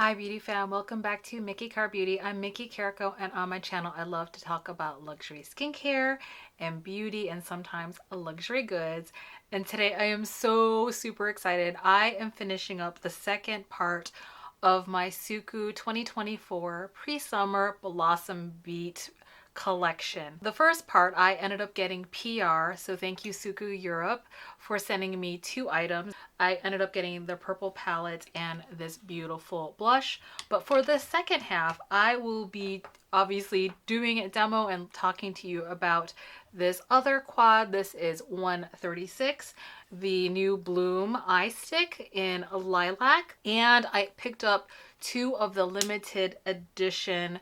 Hi beauty fam, welcome back to MikiCarrBeauty. I'm Miki Carrico, and on my channel I love to talk about luxury skincare and beauty and sometimes luxury goods. And today I am so super excited. I am finishing up the second part of my SUQQU 2024 pre-summer Blossom Beat collection. The first part I ended up getting PR, so thank you SUQQU Europe for sending me 2 items. I ended up getting the purple palette and this beautiful blush, but for the second half I will be obviously doing a demo and talking to you about this other quad. This is 136, the new Bloom eye stick in lilac, and I picked up 2 of the limited edition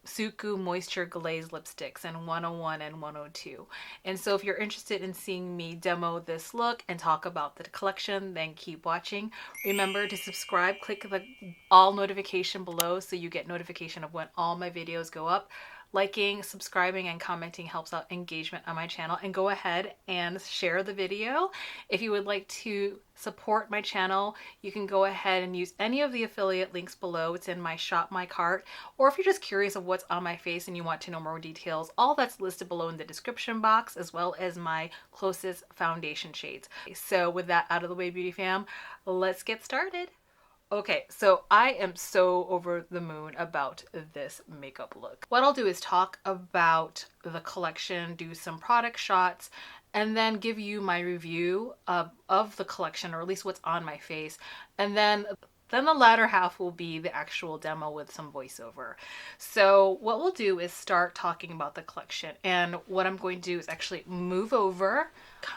SUQQU Moisture Glaze lipsticks in 101 and 102. And so if you're interested in seeing me demo this look and talk about the collection, then keep watching. Remember to subscribe, click the all notification below so you get notification of when all my videos go up. Liking, subscribing, and commenting helps out engagement on my channel. And go ahead and share the video. If you would like to support my channel, you can go ahead and use any of the affiliate links below. It's in my shop, my cart. Or if you're just curious of what's on my face and you want to know more details, all that's listed below in the description box, as well as my closest foundation shades. So with that out of the way, beauty fam, let's get started. Okay, so I am so over the moon about this makeup look. What I'll do is talk about the collection, do some product shots, and then give you my review of the collection, or at least what's on my face. And then the latter half will be the actual demo with some voiceover. So what we'll do is start talking about the collection. And what I'm going to do is actually move over.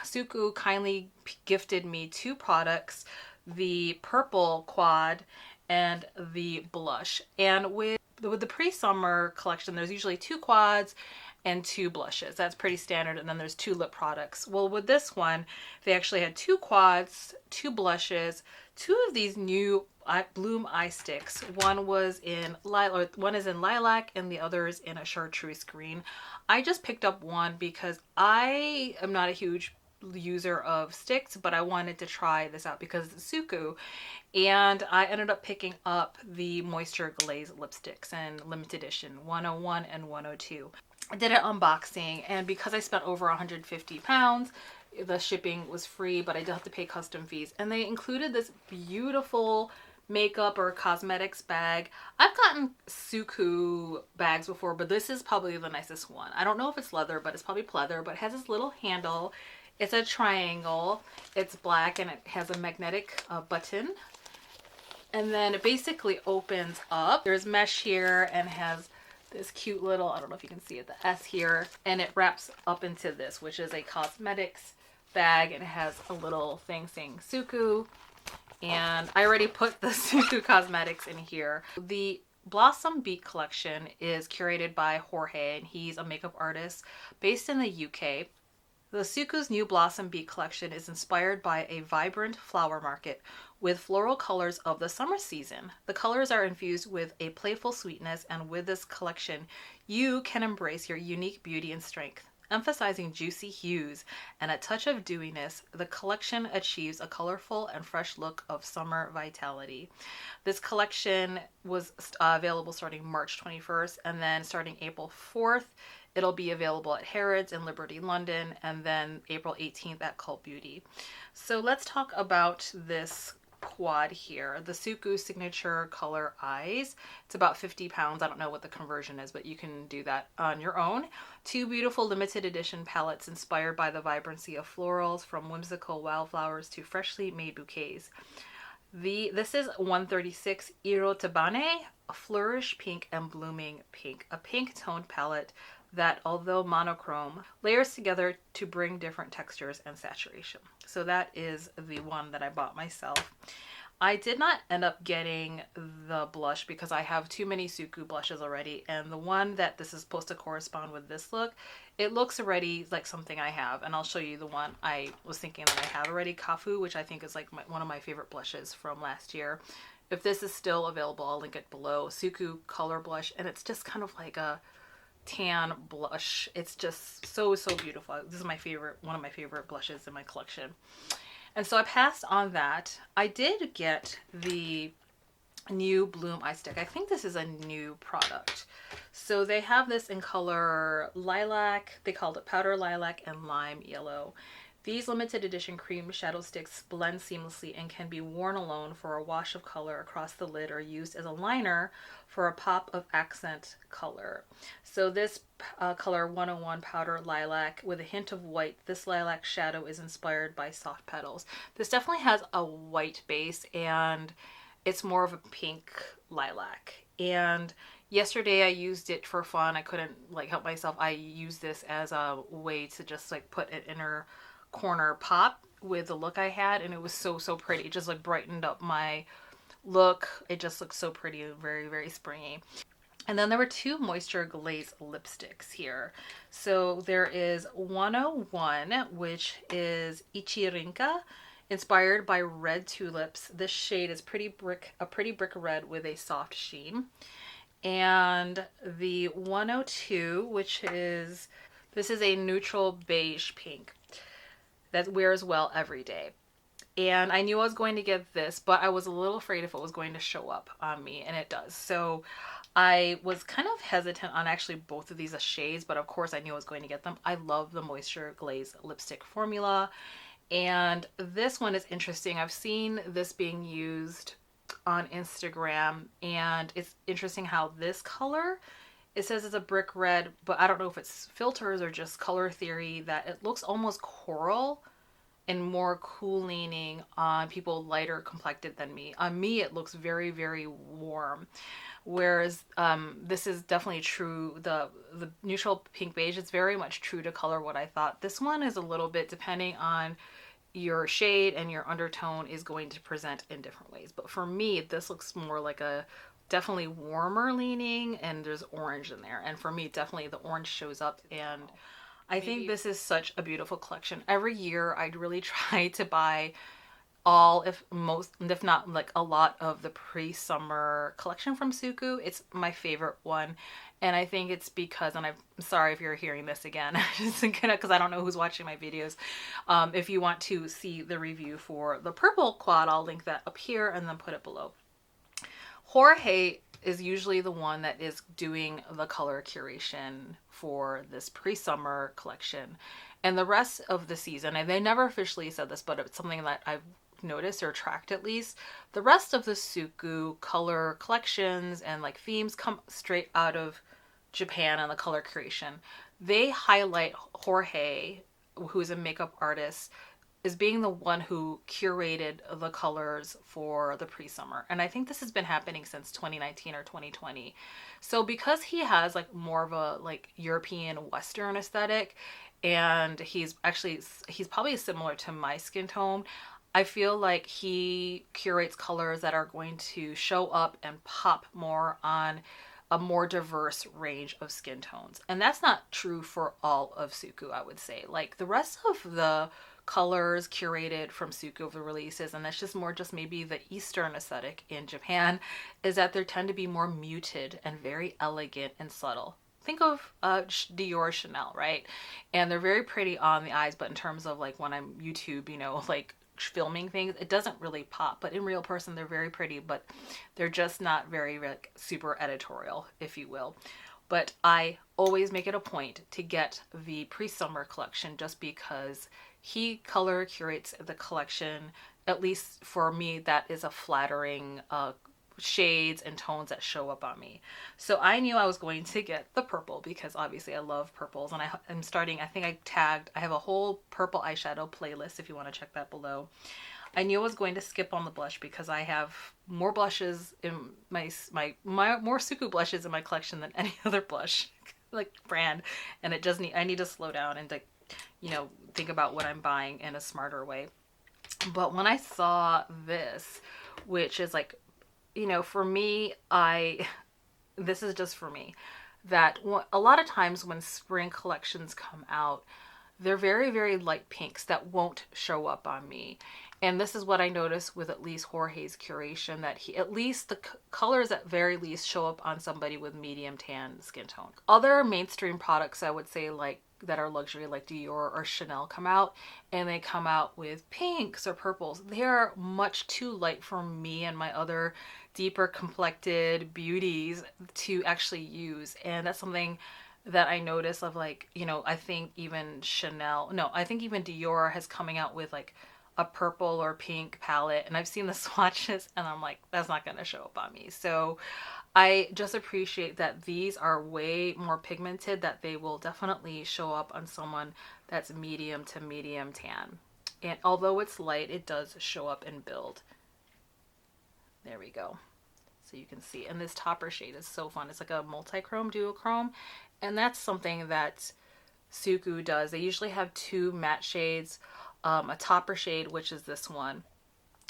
SUQQU kindly gifted me 2 products, the purple quad and the blush. And with the pre-summer collection, there's usually 2 quads and 2 blushes. That's pretty standard. And then there's 2 lip products. Well, with this one, they actually had 2 quads, 2 blushes, 2 of these new Bloom eye sticks. One was in one is in lilac and the other is in a chartreuse green. I just picked up one because I am not a huge user of sticks, but I wanted to try this out because it's SUQQU, and I ended up picking up the Moisture Glaze lipsticks in limited edition 101 and 102. I did an unboxing, and because I spent over 150 pounds, the shipping was free, but I did have to pay custom fees, and they included this beautiful makeup or cosmetics bag. I've gotten SUQQU bags before, but this is probably the nicest one. I don't know if it's leather, but it's probably pleather, but it has this little handle. It's a triangle, it's black, and it has a magnetic button. And then it basically opens up. There's mesh here and has this cute little, I don't know if you can see it, the S here. And it wraps up into this, which is a cosmetics bag, and it has a little thing saying SUQQU. And I already put the SUQQU cosmetics in here. The Blossom Beat collection is curated by Jorge, and he's a makeup artist based in the UK. The SUQQU's new Blossom Beat collection is inspired by a vibrant flower market with floral colors of the summer season. The colors are infused with a playful sweetness, and with this collection, you can embrace your unique beauty and strength. Emphasizing juicy hues and a touch of dewiness, the collection achieves a colorful and fresh look of summer vitality. This collection was available starting March 21st, and then starting April 4th, it'll be available at Harrods in Liberty, London, and then April 18th at Cult Beauty. So let's talk about this quad here, the SUQQU Signature Color Eyes. It's about 50 pounds. I don't know what the conversion is, but you can do that on your own. 2 beautiful limited edition palettes inspired by the vibrancy of florals, from whimsical wildflowers to freshly made bouquets. This is 136 Rotabane, a flourish pink and blooming pink, a pink toned palette that, although monochrome, layers together to bring different textures and saturation. So that is the one that I bought myself. I did not end up getting the blush because I have too many SUQQU blushes already, and the one that this is supposed to correspond with this look, it looks already like something I have, and I'll show you the one I was thinking that I have already, Kafu, which I think is like one of my favorite blushes from last year. If this is still available, I'll link it below. SUQQU Color Blush, and it's just kind of like a tan blush. It's just so beautiful. This is my favorite, one of my favorite blushes in my collection. And so I passed on that. I did get the new Bloom eye stick. I think this is a new product. So they have this in color lilac. They called it powder lilac and lime yellow. These limited edition cream shadow sticks blend seamlessly and can be worn alone for a wash of color across the lid or used as a liner for a pop of accent color. So this color 101 powder lilac with a hint of white. This lilac shadow is inspired by soft petals. This definitely has a white base and it's more of a pink lilac. And yesterday I used it for fun. I couldn't like help myself. I used this as a way to just like put an inner corner pop with the look I had, and it was so pretty. It just like brightened up my look. It just looks so pretty and very springy. And then there were two Moisture Glaze lipsticks here. So there is 101, which is Ichirinka, inspired by red tulips. This shade is a pretty brick red with a soft sheen. And the 102, which is, this is a neutral beige pink that wears well every day. And I knew I was going to get this, but I was a little afraid if it was going to show up on me, and it does. So I was kind of hesitant on actually both of these shades, but of course I knew I was going to get them. I love the Moisture Glaze lipstick formula. And this one is interesting. I've seen this being used on Instagram, and it's interesting how this color, it says it's a brick red, but I don't know if it's filters or just color theory, that it looks almost coral and more cool leaning on people lighter complected than me. On me, it looks very warm. Whereas this is definitely true. The neutral pink beige, it's very much true to color what I thought. This one is a little bit, depending on your shade and your undertone, is going to present in different ways. But for me, this looks more like a definitely warmer leaning, and there's orange in there. And for me, definitely the orange shows up, and I think this is such a beautiful collection. Every year I'd really try to buy all, if not like a lot of the pre-summer collection from SUQQU. It's my favorite one. And I think it's because, and I'm sorry if you're hearing this again, because I don't know who's watching my videos. If you want to see the review for the purple quad, I'll link that up here and then put it below. Jorge is usually the one that is doing the color curation for this pre-summer collection. And the rest of the season, and they never officially said this, but it's something that I've noticed or tracked at least, the rest of the SUQQU color collections and like themes come straight out of Japan and the color creation. They highlight Jorge, who's a makeup artist, is being the one who curated the colors for the pre-summer. And I think this has been happening since 2019 or 2020. So because he has like more of a like European Western aesthetic, and he's probably similar to my skin tone, I feel like he curates colors that are going to show up and pop more on a more diverse range of skin tones. And that's not true for all of SUQQU, I would say. Like the rest of the colors curated from SUQQU, the releases, and that's just more just maybe the Eastern aesthetic in Japan, is that they tend to be more muted and very elegant and subtle. Think of Dior, Chanel, right? And they're very pretty on the eyes, but in terms of like when I'm YouTube, you know, like filming things, it doesn't really pop. But in real person, they're very pretty, but they're just not very like super editorial, if you will. But I always make it a point to get the pre-summer collection just because he color curates the collection. At least for me, that is a flattering shades and tones that show up on me. So I knew I was going to get the purple because obviously I love purples, and I'm starting, I think I have a whole purple eyeshadow playlist if you want to check that below. I knew I was going to skip on the blush because I have more blushes in my more SUQQU blushes in my collection than any other blush like brand, and it just I need to slow down and to, you know, think about what I'm buying in a smarter way. But when I saw this, which is like, you know, for me, this is just for me, that a lot of times when spring collections come out, they're very light pinks that won't show up on me. And this is what I noticed with at least Jorge's curation, that at least the colors at very least show up on somebody with medium tan skin tone. Other mainstream products, I would say, like that are luxury like Dior or Chanel come out, and they come out with pinks or purples. They are much too light for me and my other deeper complected beauties to actually use. And that's something that I notice of, like, you know, I think even Chanel, no, I think even Dior has coming out with like a purple or pink palette, and I've seen the swatches and I'm like, that's not going to show up on me. So I just appreciate that these are way more pigmented, that they will definitely show up on someone that's medium to medium tan. And although it's light, it does show up and build. There we go. So you can see, and this topper shade is so fun. It's like a multi-chrome, duochrome, and that's something that SUQQU does. They usually have two matte shades, a topper shade, which is this one,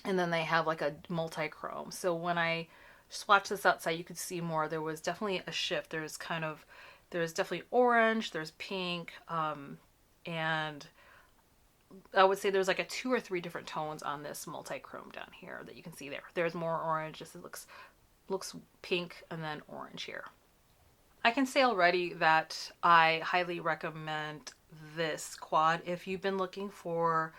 and then they have like a multi-chrome. So when I swatched this outside, you could see more. There was definitely a shift. There's definitely orange, there's pink, and I would say there's like a 2 or 3 different tones on this multi-chrome down here that you can see there. There's more orange. This looks pink and then orange here. I can say already that I highly recommend this quad if you've been looking for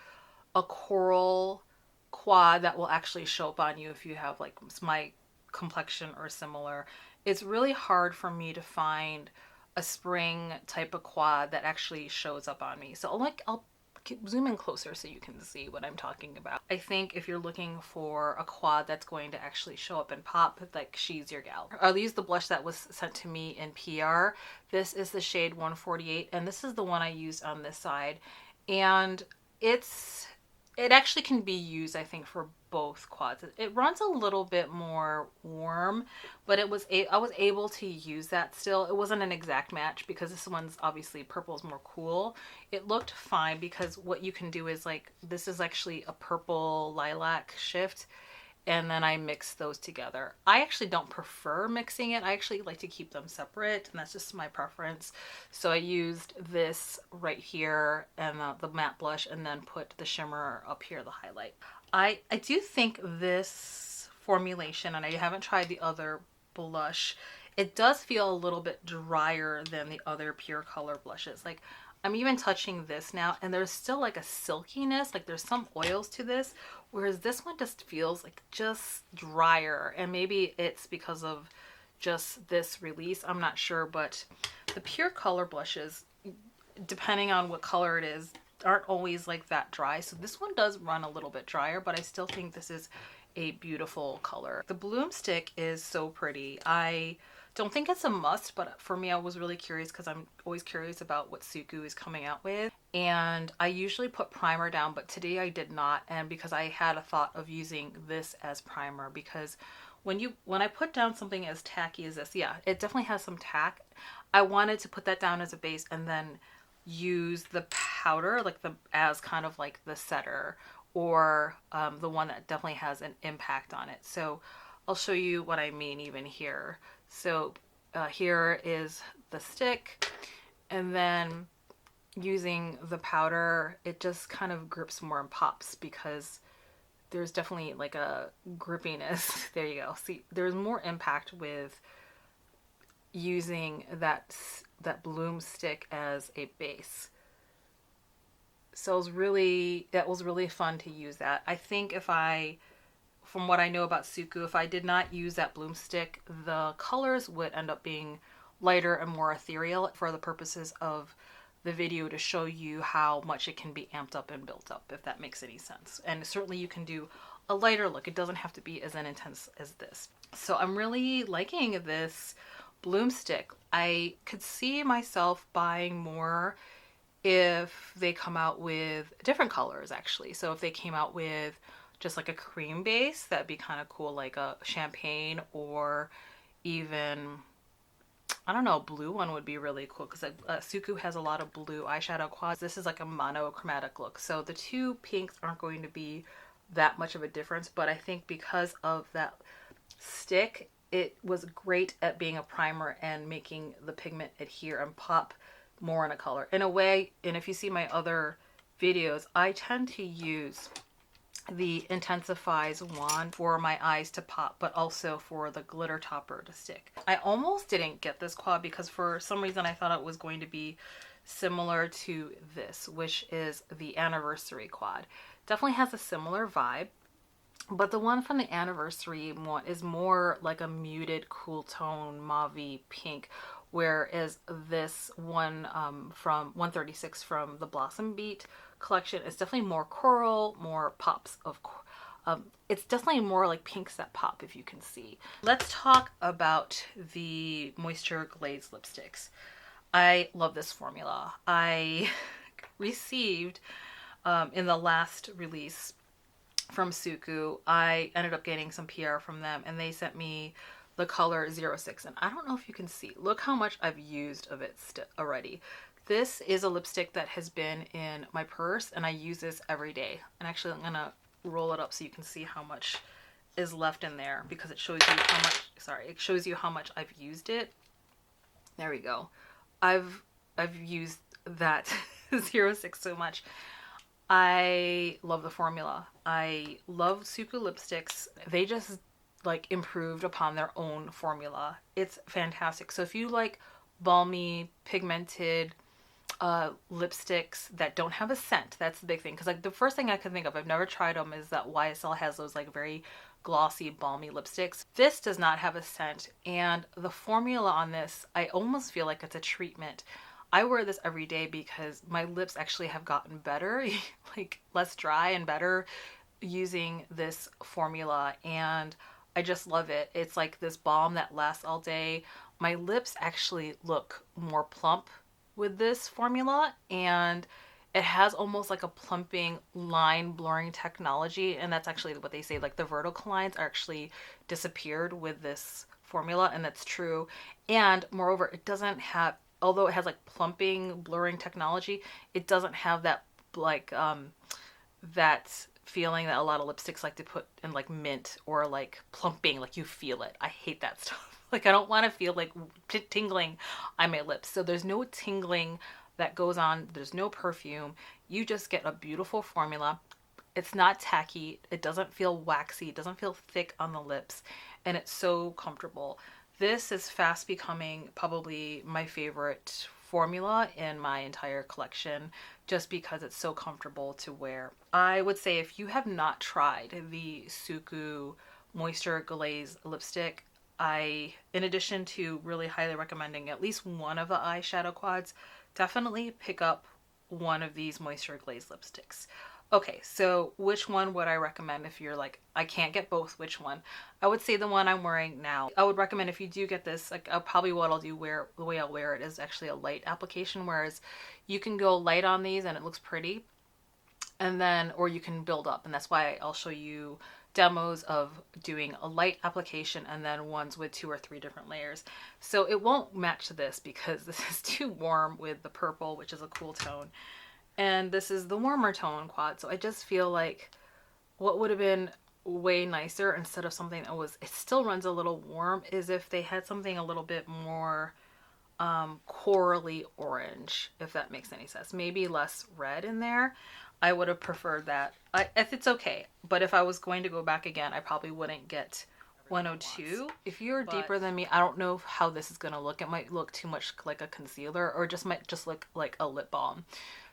a coral quad that will actually show up on you if you have like my complexion or similar. It's really hard for me to find a spring type of quad that actually shows up on me. So I'll zoom in closer so you can see what I'm talking about. I think if you're looking for a quad that's going to actually show up and pop, like, she's your gal. I'll use the blush that was sent to me in PR. This is the shade 148, and this is the one I used on this side. And it actually can be used, I think, for both quads. It runs a little bit more warm, but I was able to use that still. It wasn't an exact match because this one's obviously purple is more cool. It looked fine because what you can do is, like, this is actually a purple lilac shift, and then I mix those together. I actually don't prefer mixing it. I actually like to keep them separate, and that's just my preference. So I used this right here and the matte blush, and then put the shimmer up here, the highlight. I do think this formulation, and I haven't tried the other blush, it does feel a little bit drier than the other Pure Color blushes. Like, I'm even touching this now, and there's still like a silkiness, like there's some oils to this, whereas this one just feels like just drier. And maybe it's because of just this release, I'm not sure, but the Pure Color blushes, depending on what color it is, aren't always like that dry. So this one does run a little bit drier, but I still think this is a beautiful color. The Bloom Stick is so pretty. I don't think it's a must, but for me, I was really curious because I'm always curious about what SUQQU is coming out with. And I usually put primer down, but today I did not. And because I had a thought of using this as primer, because when I put down something as tacky as this, yeah, it definitely has some tack. I wanted to put that down as a base and then use the powder as kind of like the setter, or the one that definitely has an impact on it. So I'll show you what I mean even here. So here is the stick, and then using the powder, it just kind of grips more and pops because there's definitely like a grippiness. There you go. See, there's more impact with using that Bloom Stick as a base. So that was really fun to use that. I think from what I know about SUQQU, if I did not use that Bloom Stick, the colors would end up being lighter and more ethereal for the purposes of the video, to show you how much it can be amped up and built up, if that makes any sense. And certainly you can do a lighter look. It doesn't have to be as intense as this. So I'm really liking this Bloom Stick. I could see myself buying more if they come out with different colors, actually. So if they came out with just like a cream base, that'd be kind of cool, like a champagne, or even, I don't know, blue one would be really cool, because SUQQU has a lot of blue eyeshadow quads. This is like a monochromatic look, so the two pinks aren't going to be that much of a difference, but I think because of that stick, it was great at being a primer and making the pigment adhere and pop more in a color. In a way, and if you see my other videos, I tend to use the intensifies wand for my eyes to pop, but also for the glitter topper to stick. I almost didn't get this quad because for some reason I thought it was going to be similar to this, which is the Anniversary quad. Definitely has a similar vibe, but the one from the Anniversary one is more like a muted cool tone mauve pink, whereas this one from 136 from the Blossom Beat collection is definitely more coral, more pops of it's definitely more like pinks that pop, if you can see. Let's talk about the Moisture Glaze lipsticks. I love this formula. I received in the last release from SUQQU, I ended up getting some PR from them, and they sent me the color 06, and I don't know if you can see, look how much I've used of it already. This is a lipstick that has been in my purse, and I use this every day. And actually I'm gonna roll it up so you can see how much is left in there, because it shows you how much, sorry, it shows you how much I've used it. There we go. I've used that 06 so much. I love the formula. I love SUQQU lipsticks. They just like improved upon their own formula. It's fantastic. So if you like balmy, pigmented lipsticks that don't have a scent, that's the big thing. Because like the first thing I could think of, I've never tried them, is that YSL has those like very glossy, balmy lipsticks. This does not have a scent, and the formula on this, I almost feel like it's a treatment. I wear this every day because my lips actually have gotten better, like less dry and better using this formula, and I just love it. It's like this balm that lasts all day. My lips actually look more plump with this formula, and it has almost like a plumping line blurring technology, and that's actually what they say, like the vertical lines are actually disappeared with this formula, and that's true. And moreover, it doesn't have, although it has like plumping blurring technology, it doesn't have that like that feeling that a lot of lipsticks like to put in, like mint or like plumping, like you feel it. I hate that stuff. Like I don't want to feel like tingling on my lips. So there's no tingling that goes on. There's no perfume. You just get a beautiful formula. It's not tacky. It doesn't feel waxy. It doesn't feel thick on the lips. And it's so comfortable. This is fast becoming probably my favorite formula in my entire collection, just because it's so comfortable to wear. I would say if you have not tried the SUQQU Moisture Glaze lipstick, in addition to really highly recommending at least one of the eyeshadow quads, definitely pick up one of these Moisture Glaze lipsticks. Okay, so which one would I recommend if you're like, I can't get both, which one? I would say the one I'm wearing now. I would recommend if you do get this, like probably what I'll do, the way I'll wear it is actually a light application, whereas you can go light on these and it looks pretty, and then, or you can build up, and that's why I'll show you demos of doing a light application and then ones with 2 or 3 different layers. So it won't match this because this is too warm with the purple, which is a cool tone, and this is the warmer tone quad. So I just feel like what would have been way nicer, instead of something that was, it still runs a little warm, is if they had something a little bit more corally orange, if that makes any sense. Maybe less red in there. I would have preferred that. It's okay, but if I was going to go back again, I probably wouldn't get 102. If you're deeper than me, I don't know how this is going to look. It might look too much like a concealer, or just might just look like a lip balm.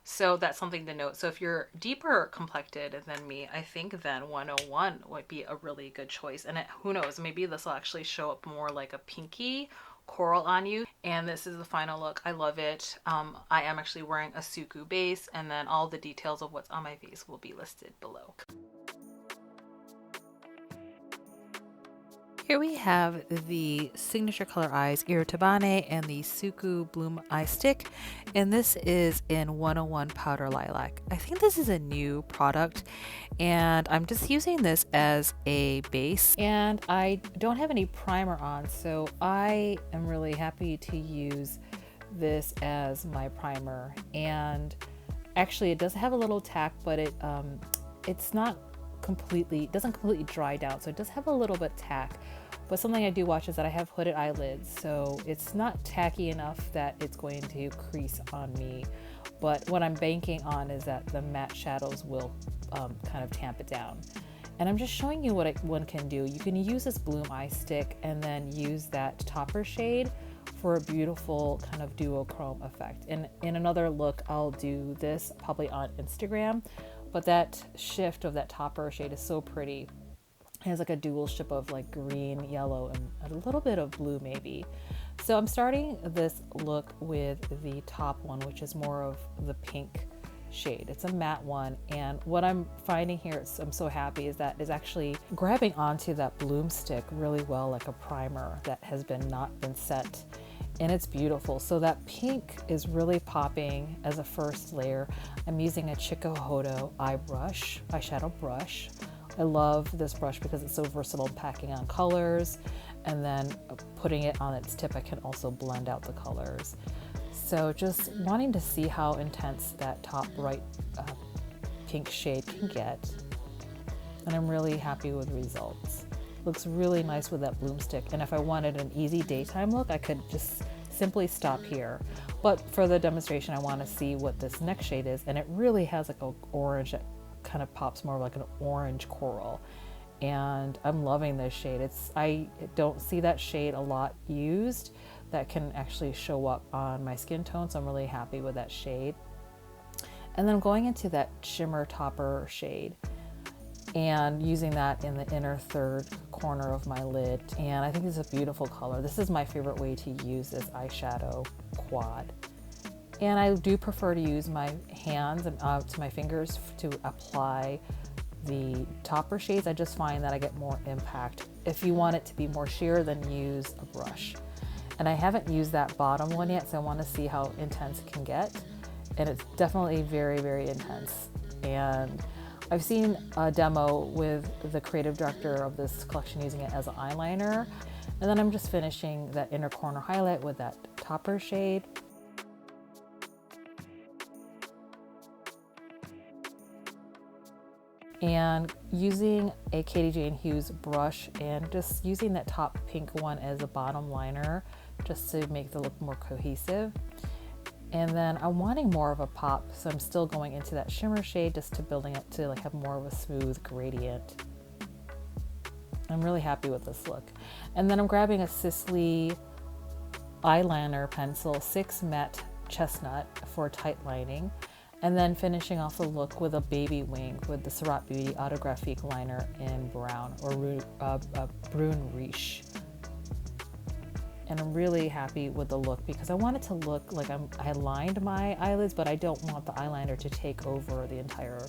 So that's something to note. So if you're deeper complected than me, I think then 101 would be a really good choice. And who knows, maybe this will actually show up more like a pinky coral on you. And this is the final look. I love it. I am actually wearing a SUQQU base, and then all the details of what's on my face will be listed below. Here we have the Signature Color Eyes Rotabane and the SUQQU Bloom Eye Stick, and this is in 101 Powder Lilac. I think this is a new product, and I'm just using this as a base, and I don't have any primer on, so I am really happy to use this as my primer. And actually it does have a little tack, but it's not completely, it doesn't completely dry down, so it does have a little bit tack. But something I do watch is that I have hooded eyelids, so it's not tacky enough that it's going to crease on me but what I'm banking on is that the matte shadows will kind of tamp it down. And I'm just showing you what one can do. You can use this Bloom eye stick and then use that topper shade for a beautiful kind of duochrome effect. And in another look, I'll do this probably on Instagram, but that shift of that topper shade is so pretty. It has like a dual ship of like green, yellow, and a little bit of blue maybe. So I'm starting this look with the top one, which is more of the pink shade. It's a matte one, and what I'm finding here, I'm so happy, is that is actually grabbing onto that Bloom stick really well, like a primer that has not been set, and it's beautiful. So that pink is really popping as a first layer. I'm using a SUQQU eyeshadow brush. I love this brush because it's so versatile, packing on colors, and then putting it on its tip, I can also blend out the colors. So just wanting to see how intense that top right pink shade can get. And I'm really happy with the results. Looks really nice with that Bloom stick. And if I wanted an easy daytime look, I could just simply stop here. But for the demonstration, I want to see what this next shade is. And it really has like an orange that kind of pops more like an orange coral. And I'm loving this shade. I don't see that shade a lot used that can actually show up on my skin tone, so I'm really happy with that shade. And then I'm going into that shimmer topper shade and using that in the inner third corner of my lid. And I think this is a beautiful color. This is my favorite way to use this eyeshadow quad. And I do prefer to use my hands and to my fingers to apply the topper shades. I just find that I get more impact. If you want it to be more sheer, then use a brush. And I haven't used that bottom one yet, so I want to see how intense it can get. And it's definitely very, very intense. And I've seen a demo with the creative director of this collection using it as an eyeliner. And then I'm just finishing that inner corner highlight with that topper shade. And using a Katie Jane Hughes brush and just using that top pink one as a bottom liner just to make the look more cohesive. And then I'm wanting more of a pop, so I'm still going into that shimmer shade just to building up to like have more of a smooth gradient. I'm really happy with this look. And then I'm grabbing a Sisley eyeliner pencil 6 matte Chestnut for tight lining. And then finishing off the look with a baby wing with the SURRAT Beauty Autographique liner in Brown or Brun Riche. And I'm really happy with the look because I want it to look like I lined my eyelids, but I don't want the eyeliner to take over the entire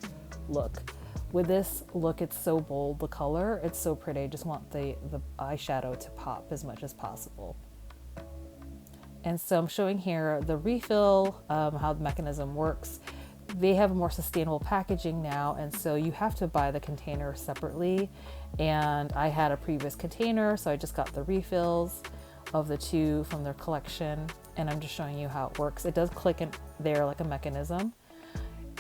look. With this look, it's so bold, the color, it's so pretty. I just want the eyeshadow to pop as much as possible. And so I'm showing here the refill, how the mechanism works. They have more sustainable packaging now, and so you have to buy the container separately. And I had a previous container, so I just got the refills of the two from their collection, and I'm just showing you how it works. It does click in there like a mechanism.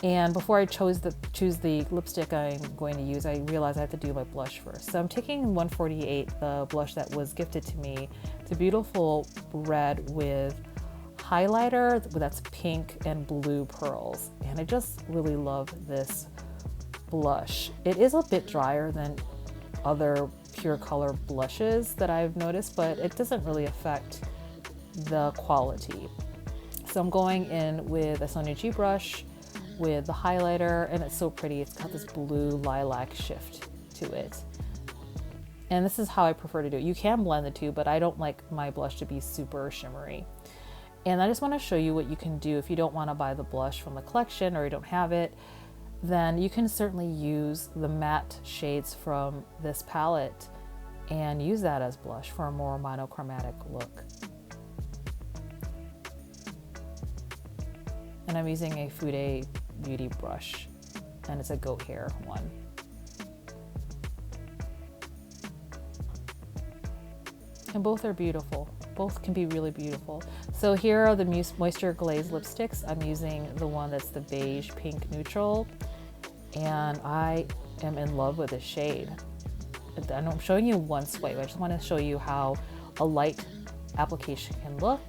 And before I choose the lipstick I'm going to use, I realized I had to do my blush first. So I'm taking 148, the blush that was gifted to me. It's a beautiful red with highlighter that's pink and blue pearls. And I just really love this blush. It is a bit drier than other pure color blushes that I've noticed, but it doesn't really affect the quality. So I'm going in with a Sonia G brush with the highlighter, and it's so pretty. It's got this blue lilac shift to it. And this is how I prefer to do it. You can blend the two, but I don't like my blush to be super shimmery. And I just want to show you what you can do if you don't want to buy the blush from the collection or you don't have it. Then you can certainly use the matte shades from this palette and use that as blush for a more monochromatic look. And I'm using a Fluide beauty brush, and it's a goat hair one. And both are beautiful. Both can be really beautiful. So here are the Moisture Glaze lipsticks. I'm using the one that's the beige pink neutral, and I am in love with this shade. And I'm showing you one swipe. I just want to show you how a light application can look.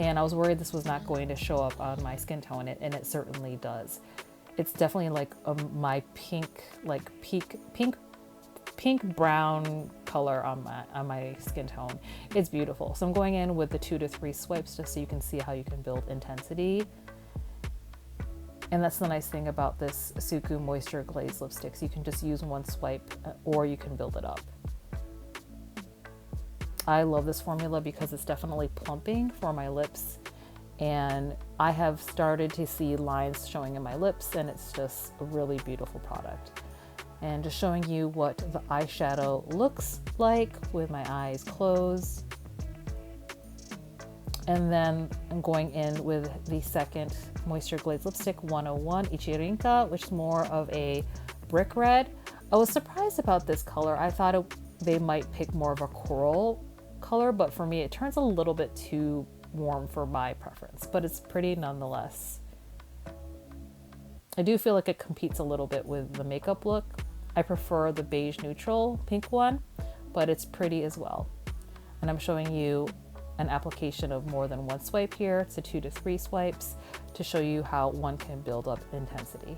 and I was worried this was not going to show up on my skin tone, and it certainly does. It's definitely like my pink, like pink brown color on my skin tone. It's beautiful. So I'm going in with the 2 to 3 swipes just so you can see how you can build intensity. And that's the nice thing about this SUQQU Moisture Glaze lipsticks. You can just use one swipe or you can build it up. I love this formula because it's definitely plumping for my lips, and I have started to see lines showing in my lips, and it's just a really beautiful product. And just showing you what the eyeshadow looks like with my eyes closed. And then I'm going in with the second Moisture Glaze Lipstick 101 Ichirinka, which is more of a brick red. I was surprised about this color. I thought they might pick more of a coral color, but for me it turns a little bit too warm for my preference, but it's pretty nonetheless. I do feel like it competes a little bit with the makeup look. I prefer the beige neutral pink one, but it's pretty as well. And I'm showing you an application of more than one swipe here. It's a 2 to 3 swipes to show you how one can build up intensity.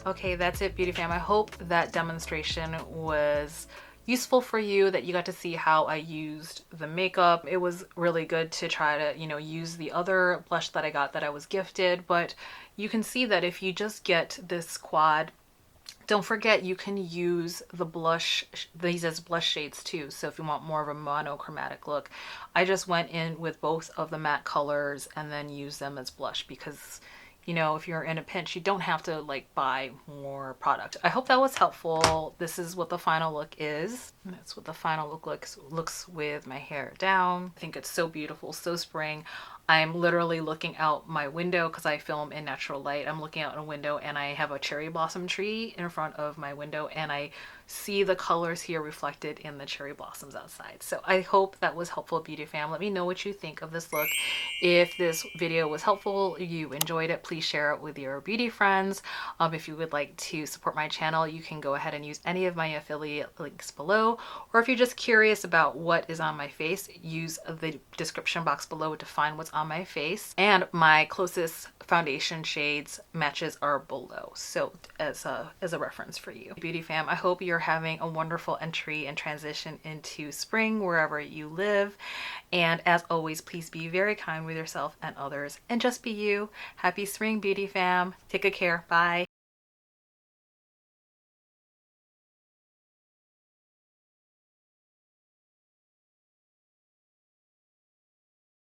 Okay, that's it, beauty fam. I hope that demonstration was useful for you, that you got to see how I used the makeup. It was really good to try to, you know, use the other blush that I got that I was gifted, but you can see that if you just get this quad, don't forget you can use the blush, these as blush shades too. So if you want more of a monochromatic look, I just went in with both of the matte colors and then use them as blush because, you know, if you're in a pinch, you don't have to like buy more product. I hope that was helpful. This is what the final look is. That's what the final look looks with my hair down. I think it's so beautiful, so spring. I'm literally looking out my window because I film in natural light. I'm looking out a window and I have a cherry blossom tree in front of my window, and I see the colors here reflected in the cherry blossoms outside. So I hope that was helpful, beauty fam. Let me know what you think of this look. If this video was helpful, you enjoyed it, please share it with your beauty friends. If you would like to support my channel, you can go ahead and use any of my affiliate links below. Or if you're just curious about what is on my face, use the description box below to find what's on my face. And my closest foundation shades matches are below, so as a reference for you, beauty fam. I hope you're having a wonderful entry and transition into spring wherever you live, and as always, please be very kind with yourself and others and just be you. Happy spring, beauty fam. Take good care. Bye.